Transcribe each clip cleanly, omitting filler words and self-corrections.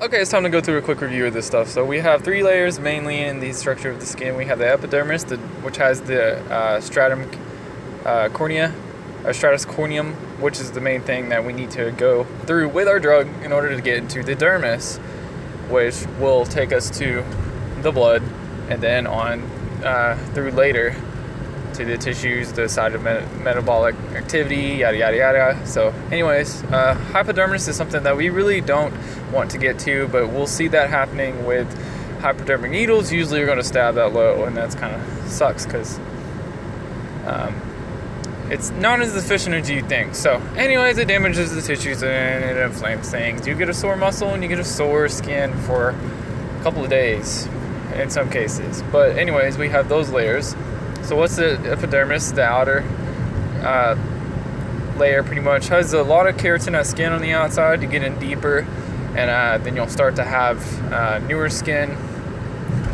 Okay, it's time to go through a quick review of this stuff. So we have 3 layers mainly in the structure of the skin. We have the epidermis, which has the stratum cornea, or stratus corneum, which is the main thing that we need to go through with our drug in order to get into the dermis, which will take us to the blood, and then on through later to the tissues, the site of metabolic activity, yada yada yada. So anyways, hypodermis is something that we really don't want to get to, but we'll see that happening with hypodermic needles. Usually you're going to stab that low, and that's kind of sucks because it's not as efficient as you think. So anyways, it damages the tissues and it inflames things. You get a sore muscle and you get a sore skin for a couple of days in some cases. But anyways, we have those layers. So what's the epidermis? The outer layer pretty much has a lot of keratinized skin on the outside. You get in deeper, and then you'll start to have newer skin,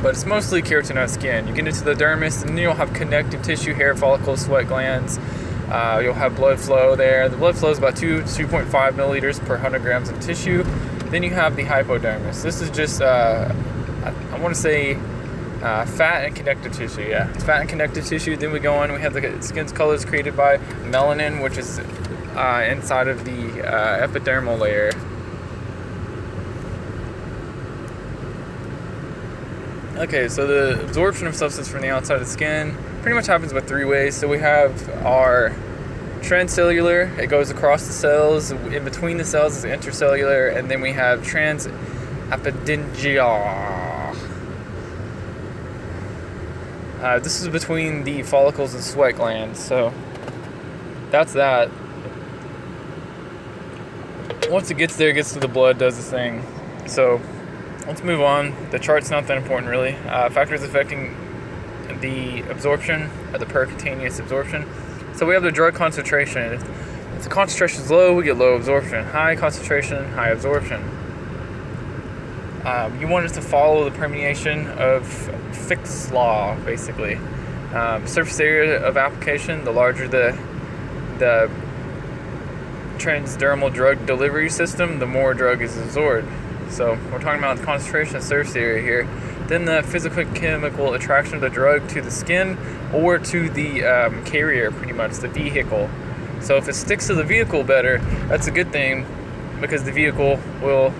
but it's mostly keratinized skin. You get into the dermis, and then you'll have connective tissue, hair follicles, sweat glands. You'll have blood flow there. The blood flow is about 2.5 milliliters per 100 grams of tissue. Then you have the hypodermis. This is just, I want to say, fat and connective tissue. Yeah, it's fat and connective tissue. Then we go on. We have the skin's colors created by melanin, which is inside of the epidermal layer. Okay, so the absorption of substance from the outside of the skin pretty much happens by 3 ways. So we have our transcellular. It goes across the cells. In between the cells is intercellular, and then we have transappendigeal. This is between the follicles and sweat glands, so that's that. Once it gets there, it gets to the blood, does the thing. So let's move on. The chart's not that important, really. Factors affecting the absorption, or the percutaneous absorption. So we have the drug concentration. If the concentration is low, we get low absorption. High concentration, high absorption. You want it to follow the permeation of Fick's law, basically. Surface area of application, the larger the transdermal drug delivery system, the more drug is absorbed. So we're talking about the concentration of surface area here. Then the physicochemical attraction of the drug to the skin or to the carrier, pretty much, the vehicle. So if it sticks to the vehicle better, that's a good thing, because the vehicle will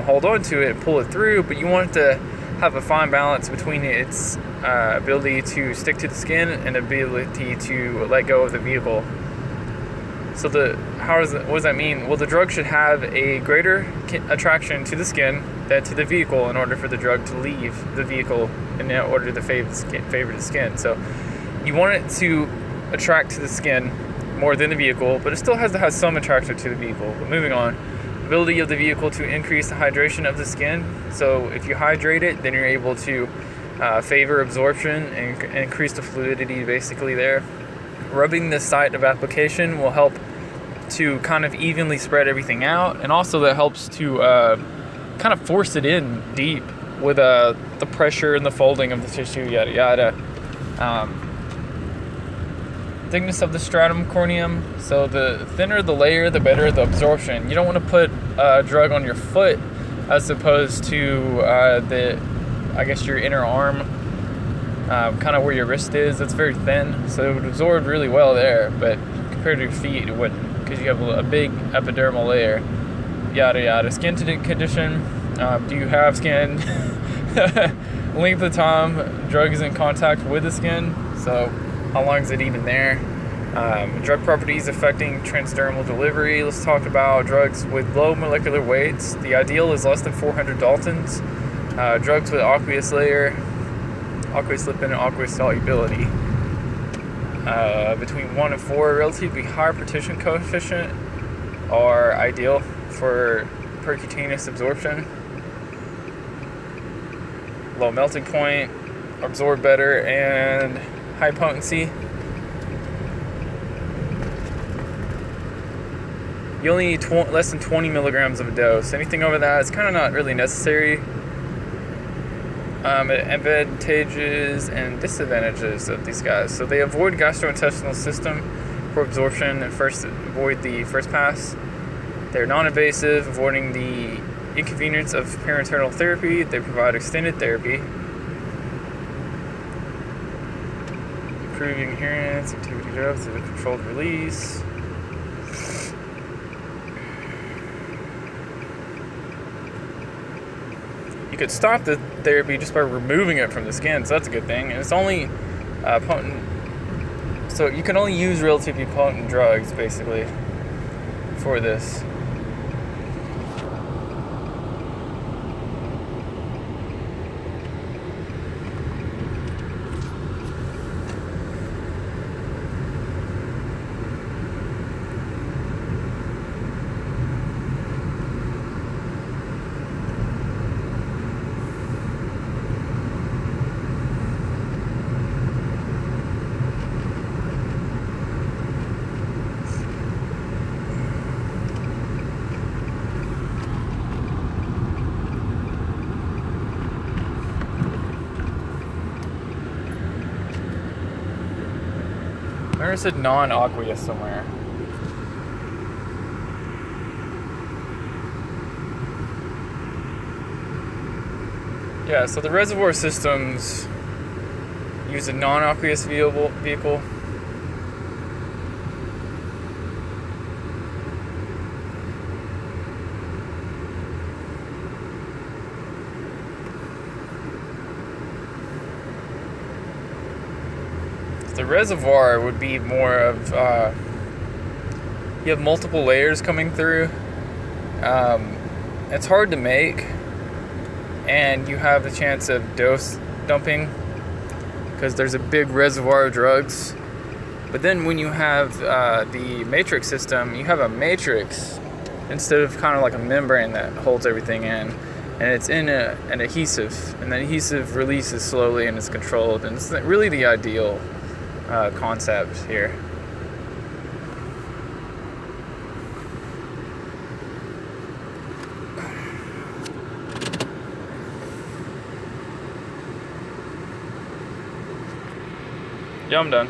hold on to it and pull it through, but you want it to have a fine balance between its ability to stick to the skin and ability to let go of the vehicle. So what does that mean? Well, the drug should have a greater attraction to the skin than to the vehicle in order for the drug to leave the vehicle in order to favor the skin. So you want it to attract to the skin more than the vehicle, but it still has to have some attraction to the vehicle. But moving on, ability of the vehicle to increase the hydration of the skin. So if you hydrate it, then you're able to favor absorption and increase the fluidity basically there. Rubbing the site of application will help to kind of evenly spread everything out, and also that helps to kind of force it in deep with the pressure and the folding of the tissue, yada yada. Thickness of the stratum corneum. So the thinner the layer, the better the absorption. You don't want to put drug on your foot as opposed to your inner arm, kind of where your wrist is. It's very thin, so it would absorb really well there, but compared to your feet, it wouldn't, because you have a big epidermal layer, yada yada. Skin condition. Do you have skin? Length of time drug is in contact with the skin, so how long is it even there? Drug properties affecting transdermal delivery. Let's talk about drugs with low molecular weights. The ideal is less than 400 Daltons. Drugs with aqueous layer, aqueous lipid, and aqueous solubility. Between 1 and 4, relatively high partition coefficient are ideal for percutaneous absorption. Low melting point, absorb better, and high potency. You only need less than 20 milligrams of a dose. Anything over that is kind of not really necessary. Advantages and disadvantages of these guys. So they avoid gastrointestinal system for absorption and avoid the first pass. They're non-invasive, avoiding the inconvenience of parenteral therapy. They provide extended therapy, improving adherence, activity drugs through the controlled release. You could stop the therapy just by removing it from the skin, so that's a good thing. And it's only potent, so you can only use relatively potent drugs basically for this. There's a non-aqueous somewhere. Yeah, so the reservoir systems use a non-aqueous vehicle. The reservoir would be more of, you have multiple layers coming through. It's hard to make, and you have the chance of dose dumping because there's a big reservoir of drugs. But then when you have the matrix system, you have a matrix instead of kind of like a membrane that holds everything in. And it's in an adhesive, and the adhesive releases slowly and it's controlled, and it's really the ideal concept here. Yeah, I'm done.